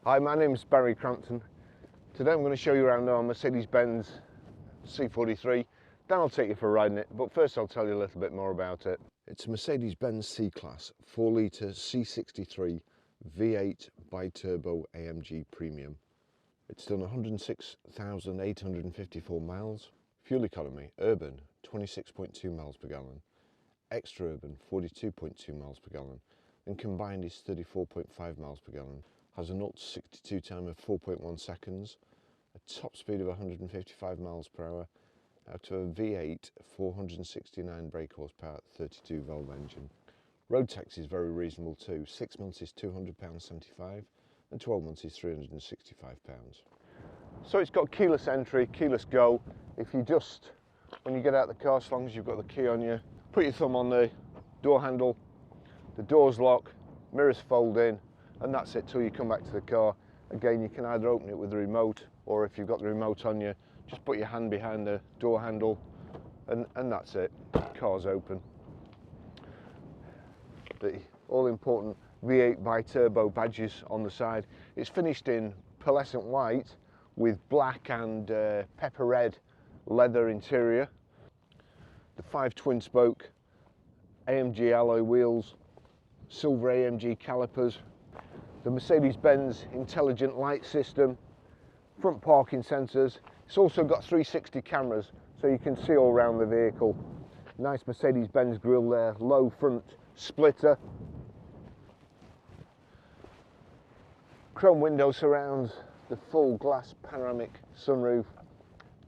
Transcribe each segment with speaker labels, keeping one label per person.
Speaker 1: Hi, my name is Barry Crampton. Today I'm going to show you around our Mercedes-Benz C43. Then I'll take you for riding it, but first I'll tell you a little bit more about it. It's a Mercedes-Benz C-Class 4-litre C63 V8 BiTurbo AMG Premium. It's done 106,854 miles. Fuel economy, urban 26.2 miles per gallon, extra urban 42.2 miles per gallon, and combined is 34.5 miles per gallon. Has a 0 to 62 time of 4.1 seconds, a top speed of 155 miles per hour, out of a V8 469 brake horsepower 32 valve engine. Road tax is very reasonable too. 6 months is £200.75 and 12 months is £365. So it's got keyless entry, keyless go. If you just, when you get out of the car, as long as you've got the key on you, put your thumb on the door handle, the doors lock, mirrors fold in, and that's it till you come back to the car. Again, you can either open it with the remote, or if you've got the remote on you, just put your hand behind the door handle, and that's it. Car's open. The all-important V8 BiTurbo badges on the side. It's finished in pearlescent white with black and pepper red leather interior. The 5 twin-spoke AMG alloy wheels, silver AMG calipers, the Mercedes-Benz intelligent light system, front parking sensors. It's also got 360 cameras so you can see all around the vehicle. Nice Mercedes-Benz grille there, low front splitter. Chrome window surrounds, the full glass panoramic sunroof,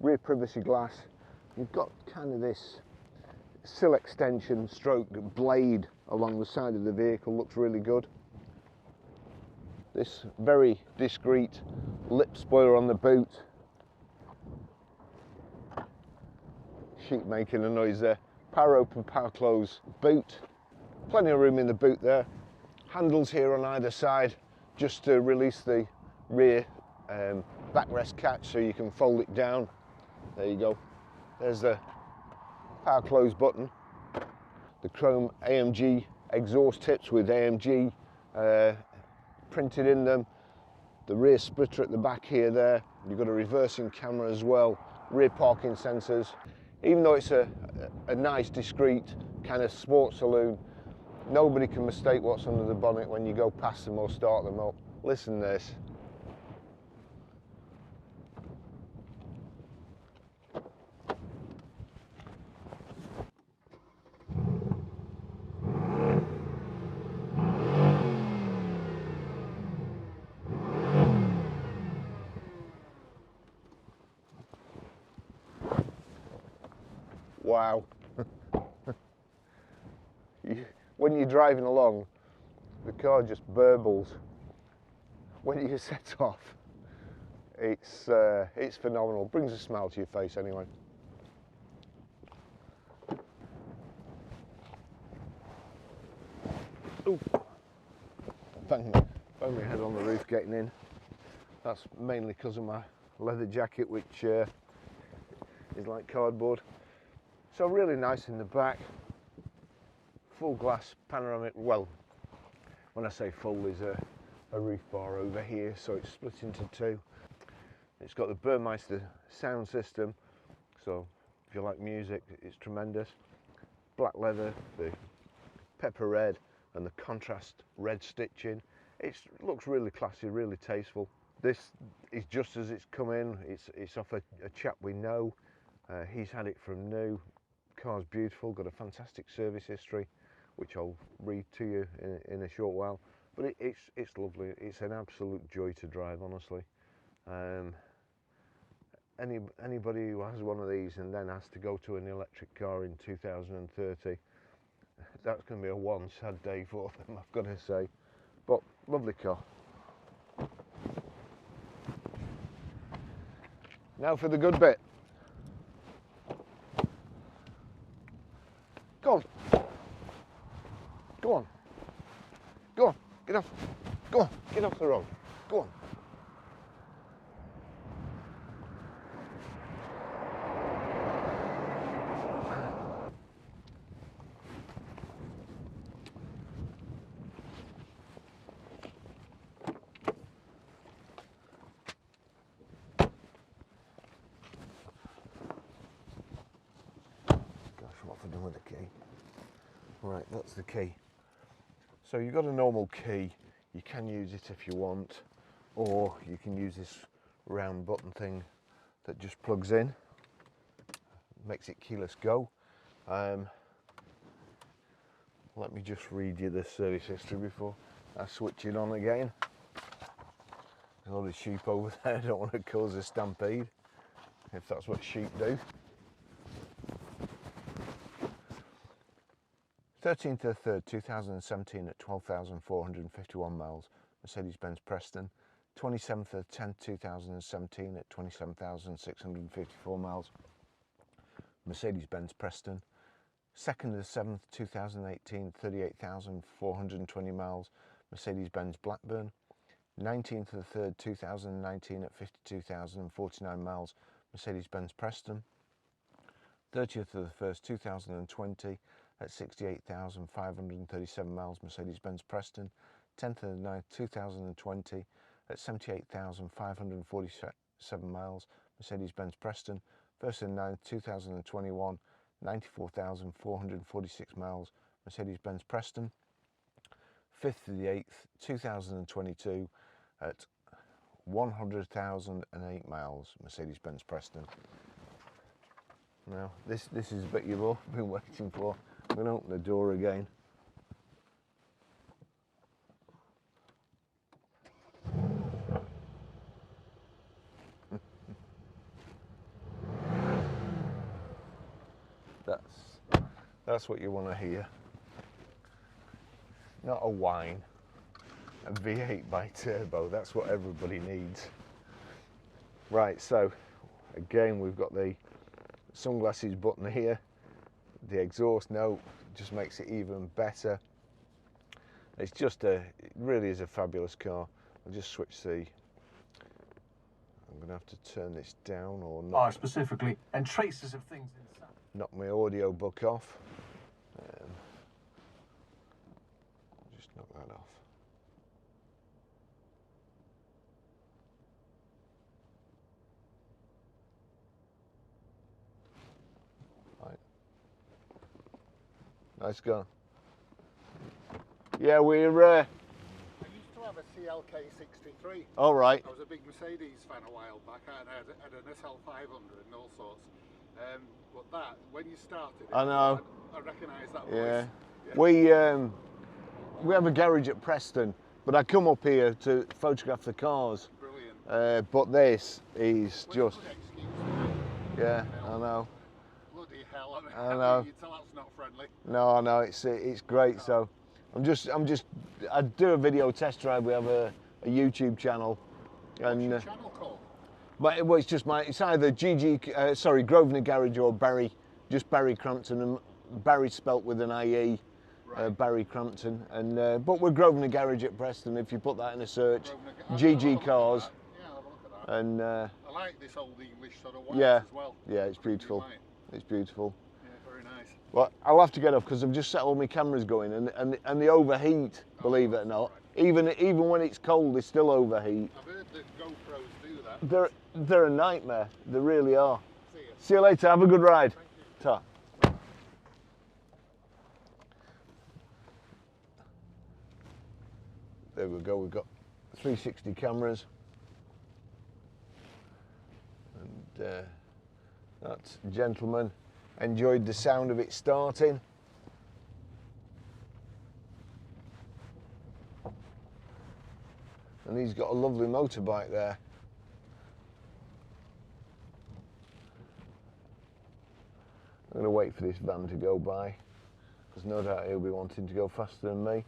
Speaker 1: rear privacy glass. You've got kind of this sill extension stroke blade along the side of the vehicle, looks really good. This very discreet lip spoiler on the boot. Sheep making a noise there. Power open, power close boot. Plenty of room in the boot there. Handles here on either side just to release the rear backrest catch so you can fold it down. There you go. There's the power close button. The chrome AMG exhaust tips with AMG printed in them. The rear splitter at the back here there. You've got a reversing camera as well. Rear parking sensors. Even though it's a nice discreet kind of sports saloon, nobody can mistake what's under the bonnet when you go past them or start them up. Listen to this. Wow. When you're driving along, the car just burbles. When you set off, it's phenomenal. Brings a smile to your face anyway. Ooh. Bang my head on the roof getting in. That's mainly because of my leather jacket, which is like cardboard. So really nice in the back. Full glass panoramic. Well, when I say full, there's a roof bar over here, so it's split into two. It's got the Burmeister sound system, so if you like music, it's tremendous. Black leather, the pepper red, and the contrast red stitching. It looks really classy, really tasteful. This is just as it's come in. It's off a chap we know. He's had it from new. Car's beautiful, got a fantastic service history, which I'll read to you in a short while. But it's lovely. It's an absolute joy to drive, honestly. Anybody who has one of these and then has to go to an electric car in 2030, that's going to be a one sad day for them, I've got to say. But lovely car. Now for the good bit. Go on. Go on. Go on. Get off. Go on. Get off the road. Go on. in with the key. Right, that's the key. So you've got a normal key. You can use it if you want, or you can use this round button thing that just plugs in, makes it keyless go. Let me just read you the service history before I switch it on again. There's a lot of sheep over there. I don't want to cause a stampede, if that's what sheep do. 13th to the 3rd, 2017 at 12,451 miles, Mercedes-Benz Preston. 27th to the 10th, 2017 at 27,654 miles, Mercedes-Benz Preston. 2nd to the 7th, 2018, 38,420 miles, Mercedes-Benz Blackburn. 19th to the 3rd, 2019 at 52,049 miles, Mercedes-Benz Preston. 30th to the 1st, 2020 at 68,537 miles, Mercedes-Benz Preston. 10th to the 9th, 2020 at 78,547 miles, Mercedes-Benz Preston. 1st to the 9th, 2021, 94,446 miles, Mercedes-Benz Preston. 5th to the 8th, 2022 at 100,008 miles, Mercedes-Benz Preston. Now, this is a bit you've all been waiting for. I'm going to open the door again. That's what you want to hear. Not a whine. A V8 BiTurbo, that's what everybody needs. Right, so again we've got the sunglasses button here. The exhaust note just makes it even better. It's just it really is a fabulous car. I'll just switch the, I'm going to have to turn this down or not.
Speaker 2: Specifically, and traces of things inside.
Speaker 1: Knock my audio book off. Just knock that off. Right. Nice car. Yeah, we're.
Speaker 3: I used to have a CLK63.
Speaker 1: All right.
Speaker 3: I was a big Mercedes fan a while back. I had an SL500 and all sorts. But that, when you started,
Speaker 1: I know.
Speaker 3: I recognise that
Speaker 1: Yeah.
Speaker 3: voice.
Speaker 1: Yeah. We have a garage at Preston, but I come up here to photograph the cars.
Speaker 3: Brilliant.
Speaker 1: But this is
Speaker 3: Well,
Speaker 1: just.
Speaker 3: good excuse.
Speaker 1: Yeah, I know.
Speaker 3: Bloody hell!
Speaker 1: I know.
Speaker 3: You tell that's not friendly.
Speaker 1: No, no, it's great. So, I do a video test drive. We have a YouTube channel, and
Speaker 3: What's your channel called?
Speaker 1: but it's just it's either Grosvenor Garage or Barry, just Barry Crampton, and Barry spelt with an IE,
Speaker 3: Right.
Speaker 1: Barry Crampton, and but we're Grosvenor Garage at Preston. If you put that in a search,
Speaker 3: I'll
Speaker 1: GG
Speaker 3: have a look at
Speaker 1: Cars,
Speaker 3: that. Yeah, I'll have a look at that.
Speaker 1: and
Speaker 3: I like this old English sort of white
Speaker 1: yeah,
Speaker 3: as well.
Speaker 1: yeah, it's beautiful.
Speaker 3: White.
Speaker 1: It's beautiful.
Speaker 3: Yeah, very nice.
Speaker 1: Well, I'll have to get off because I've just set all my cameras going, and they overheat. Believe it or not, even when it's cold, they still overheat.
Speaker 3: I've heard that GoPros do that.
Speaker 1: They're a nightmare. They really are.
Speaker 3: See you.
Speaker 1: See you later. Have a good ride. Ta. There we go. We've got 360 cameras, and that gentleman enjoyed the sound of it starting. And he's got a lovely motorbike there. I'm going to wait for this van to go by, because no doubt he'll be wanting to go faster than me.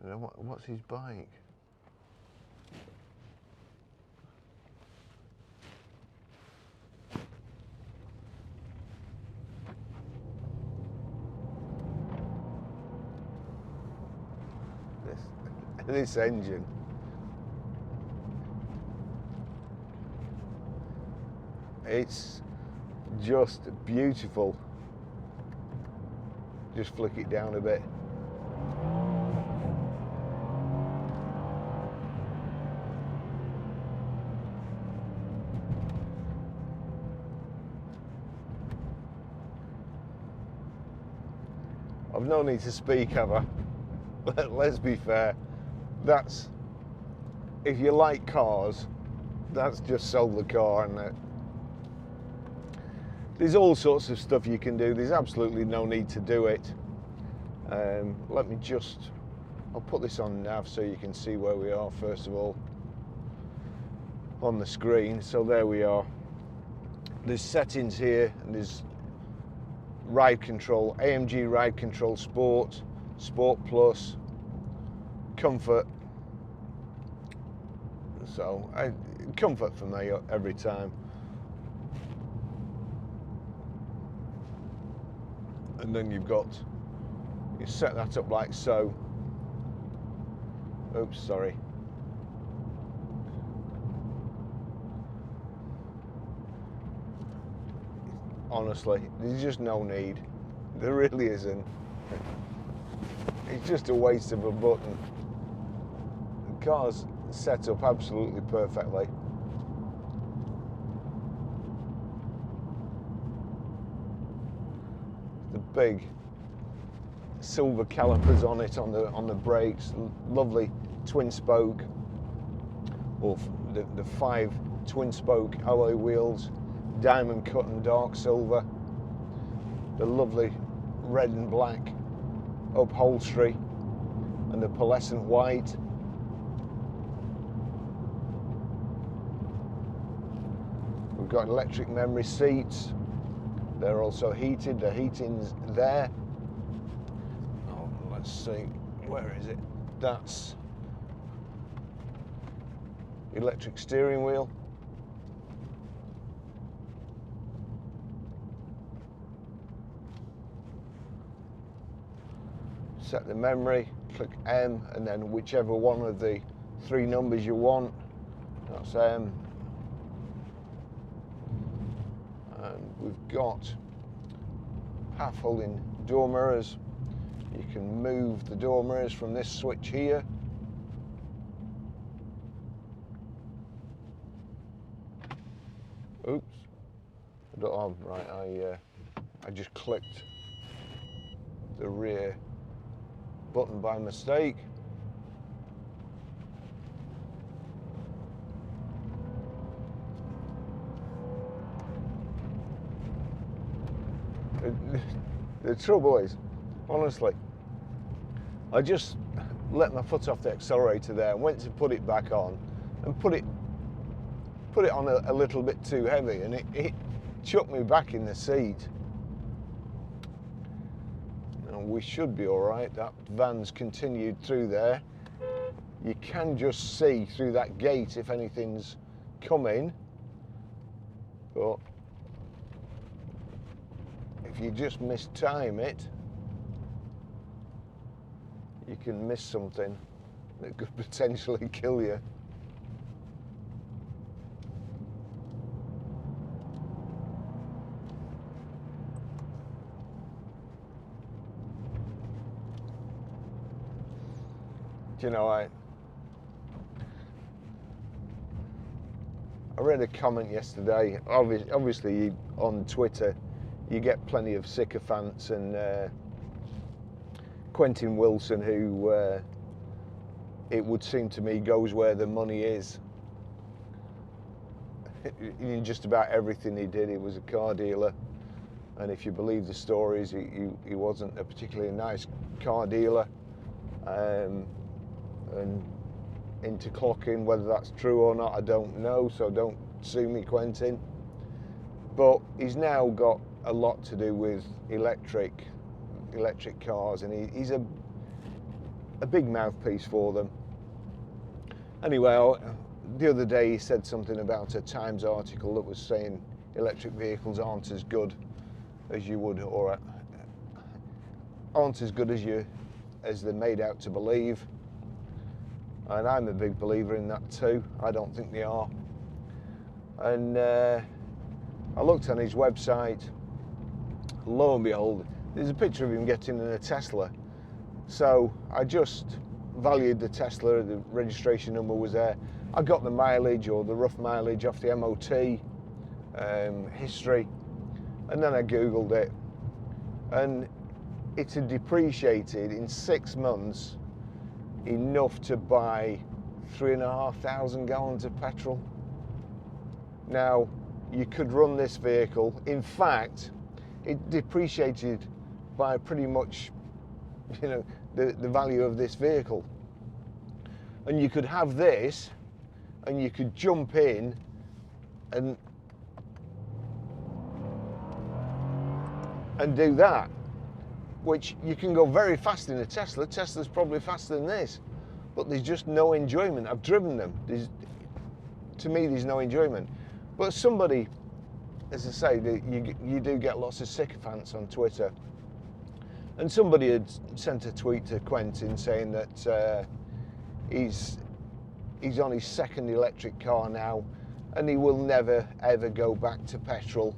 Speaker 1: You know, what's his bike? This engine. It's just beautiful. Just flick it down a bit. I've no need to speak, have I? Let's be fair. That's, if you like cars, that's just sold the car, isn't it? There's all sorts of stuff you can do. There's absolutely no need to do it. Let me just, I'll put this on nav so you can see where we are first of all on the screen. So there we are. There's settings here, and there's ride control, AMG ride control, sport, sport plus, comfort. So comfort for me every time. And then you set that up like so. Oops, sorry. Honestly, there's just no need. There really isn't. It's just a waste of a button. The car's set up absolutely perfectly. The big silver calipers on it on the brakes, lovely twin spoke, or the 5 twin spoke alloy wheels, diamond cut and dark silver, the lovely red and black upholstery, and the pearlescent white. We've got electric memory seats. They're also heated. The heating's there. Oh, let's see. Where is it? That's electric steering wheel. Set the memory, click M, and then whichever one of the 3 numbers you want. That's M. And we've got half holding door mirrors. You can move the door mirrors from this switch here. Oops. Oh, right, I just clicked the rear button by mistake. The trouble is, honestly, I just let my foot off the accelerator there and went to put it back on, and put it on a little bit too heavy, and it chucked me back in the seat. And we should be all right. That van's continued through there. You can just see through that gate if anything's coming, but if you just mistime it, you can miss something that could potentially kill you. Do you know, I read a comment yesterday. Obviously on Twitter you get plenty of sycophants, and Quentin Wilson, who it would seem to me goes where the money is. In just about everything he did, he was a car dealer, and if you believe the stories, he wasn't a particularly nice car dealer, and into clocking. Whether that's true or not, I don't know, so don't sue me, Quentin. But he's now got a lot to do with electric cars, and he's a big mouthpiece for them. Anyway, the other day he said something about a Times article that was saying electric vehicles aren't as good as you would, or aren't as good as they're made out to believe. And I'm a big believer in that too. I don't think they are. And I looked on his website. Lo and behold, there's a picture of him getting in a Tesla. So I just valued the Tesla. The registration number was there. I got the mileage, or the rough mileage, off the MOT history, and then I googled it, and it had depreciated in 6 months enough to buy 3,500 gallons of petrol. Now, you could run this vehicle. In fact, it depreciated by pretty much, you know, the value of this vehicle. And you could have this, and you could jump in and do that, which you can go very fast in a Tesla. Tesla's probably faster than this, but there's just no enjoyment. I've driven them. To me, there's no enjoyment. But somebody, as I say, you do get lots of sycophants on Twitter, and somebody had sent a tweet to Quentin saying that he's on his second electric car now, and he will never ever go back to petrol.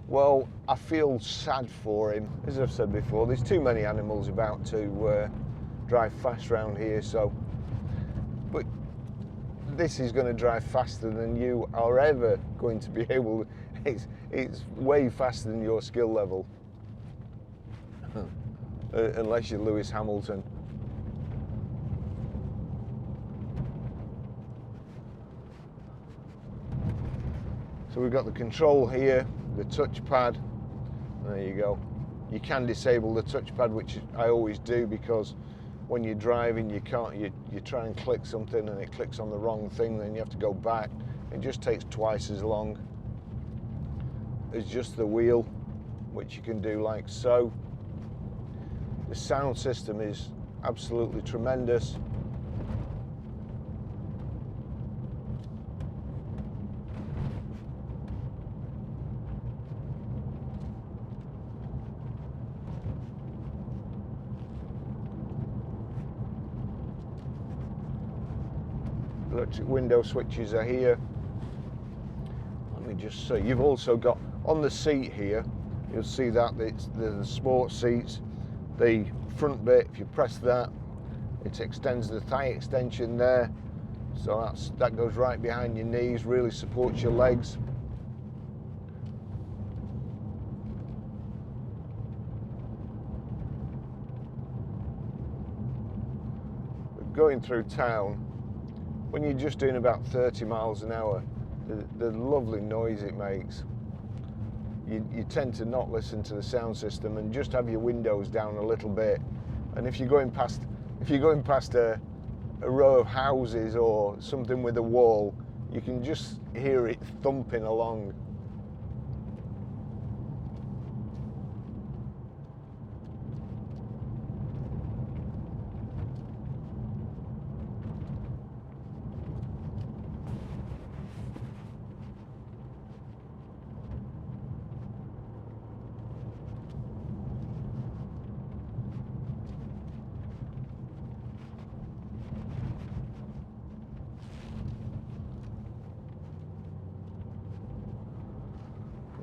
Speaker 1: Well, I feel sad for him. As I've said before, there's too many animals about to drive fast around here, so. But this is going to drive faster than you are ever going to be able to. It's way faster than your skill level. Unless you're Lewis Hamilton. So we've got the control here, the touchpad. There you go. You can disable the touchpad, which I always do, because when you're driving, you can't. You try and click something and it clicks on the wrong thing, then you have to go back. It just takes twice as long as just the wheel, which you can do like so. The sound system is absolutely tremendous. Electric window switches are here. Let me just see. You've also got on the seat here, you'll see that it's the sports seats. The front bit, if you press that, it extends the thigh extension there. So that goes right behind your knees, really supports your legs. But going through town, when you're just doing about 30 miles an hour, the lovely noise it makes, you tend to not listen to the sound system and just have your windows down a little bit. And if you're going past a row of houses or something with a wall, you can just hear it thumping along.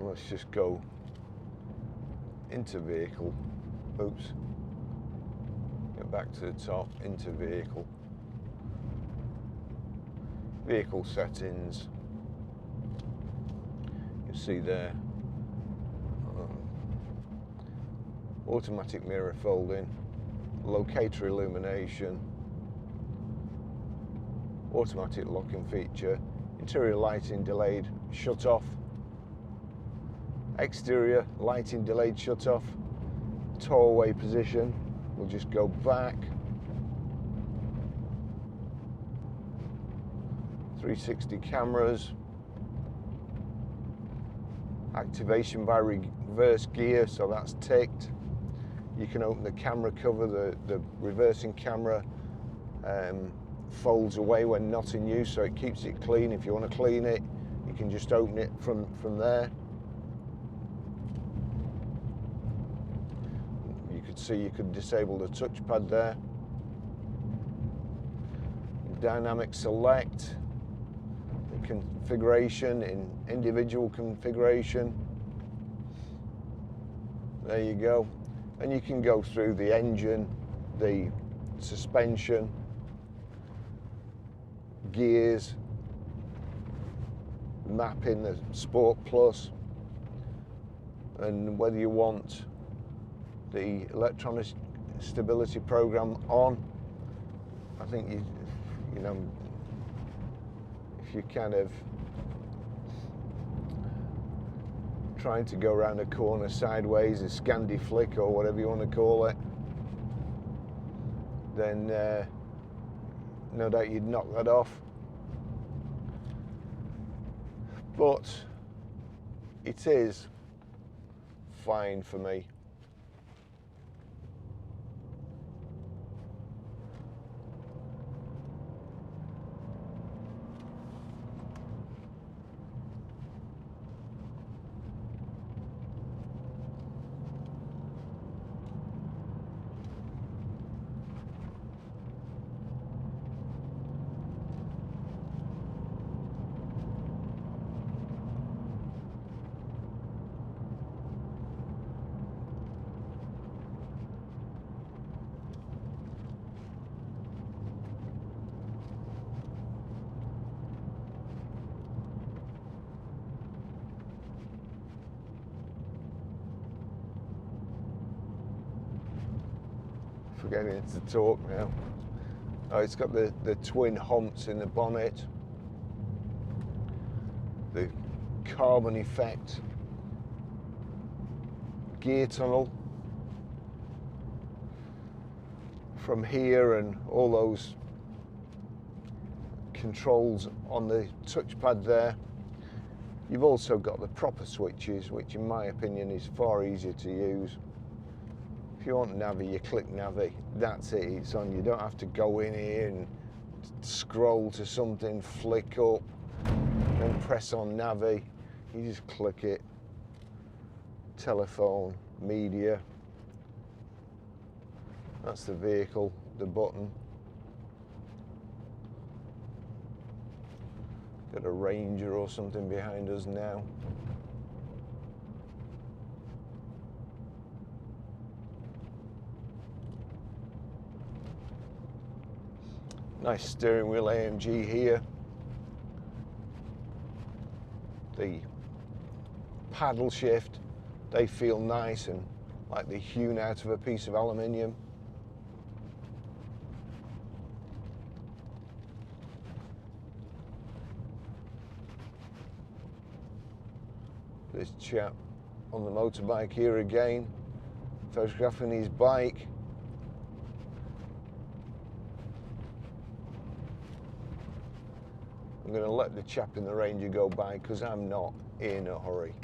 Speaker 1: Let's just go into vehicle. Oops. Get back to the top, into vehicle. Vehicle settings. You see there. Automatic mirror folding. Locator illumination. Automatic locking feature. Interior lighting delayed shut off. Exterior lighting delayed shut off. Tow away position. We'll just go back. 360 cameras. Activation by reverse gear, so that's ticked. You can open the camera cover. The reversing camera folds away when not in use, so it keeps it clean. If you want to clean it, you can just open it from there. See, you could disable the touchpad there. Dynamic select, the configuration in individual configuration. There you go. And you can go through the engine, the suspension, gears, mapping, the Sport Plus, and whether you want the electronic stability program on. I think you know, if you kind of trying to go around a corner sideways, a Scandi flick or whatever you want to call it, then no doubt you'd knock that off. But it is fine for me. Forgetting to talk now. Oh, it's got the twin humps in the bonnet, the carbon effect gear tunnel from here, and all those controls on the touchpad there. You've also got the proper switches, which in my opinion is far easier to use. If you want Navi, you click Navi, that's it, it's on. You don't have to go in here and scroll to something, flick up, then press on Navi. You just click it. Telephone, media, that's the vehicle, the button. Got a Ranger or something behind us now. Nice steering wheel AMG here. The paddle shift, they feel nice and like they're hewn out of a piece of aluminium. This chap on the motorbike here again, photographing his bike. I'm going to let the chap in the Ranger go by because I'm not in a hurry.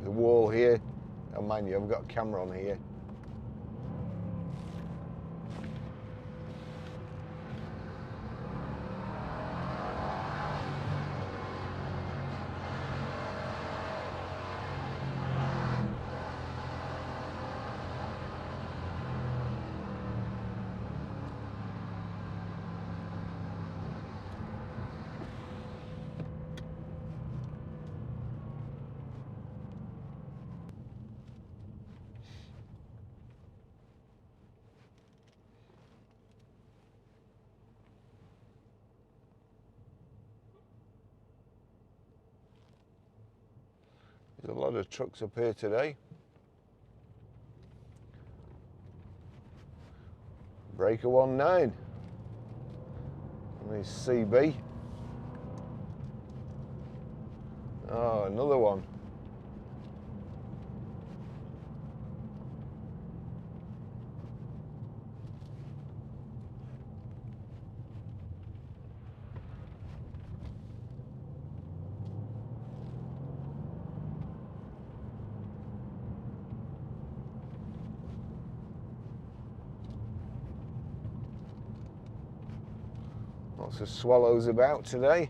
Speaker 1: The wall here, oh mind you, I've got a camera on here. There's a lot of trucks up here today. Breaker 19. And there's CB. Oh, another one. Lots of swallows about today.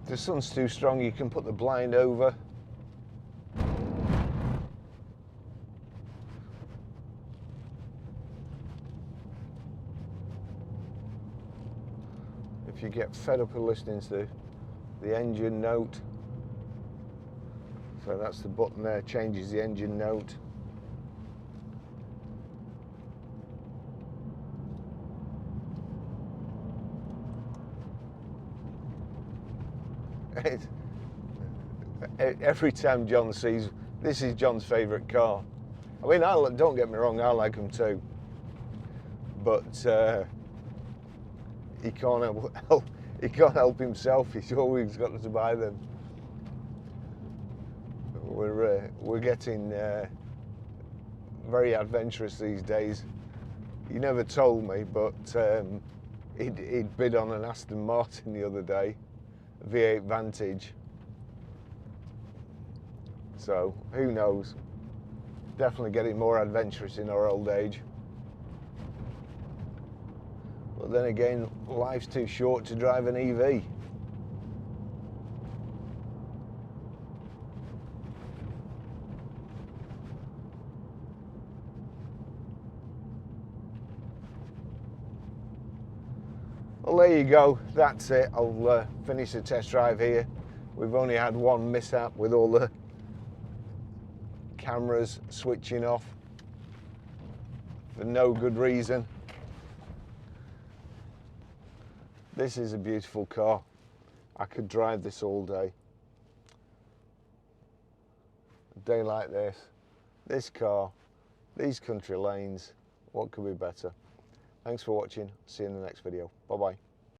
Speaker 1: the sun's too strong, you can put the blind over. If you get fed up with listening to the engine note, so that's the button there, changes the engine note. Every time John sees, this is John's favourite car. I mean, don't get me wrong, I like them too, but he can't help himself. He's always got to buy them. We're getting very adventurous these days. He never told me, but he'd bid on an Aston Martin the other day, V8 Vantage. So who knows? Definitely getting more adventurous in our old age. But then again, life's too short to drive an EV. Well, there you go, that's it. I'll finish the test drive here. We've only had one mishap with all the cameras switching off for no good reason. This is a beautiful car. I could drive this all day. A day like this car, these country lanes, what could be better? Thanks for watching. See you in the next video. Bye bye.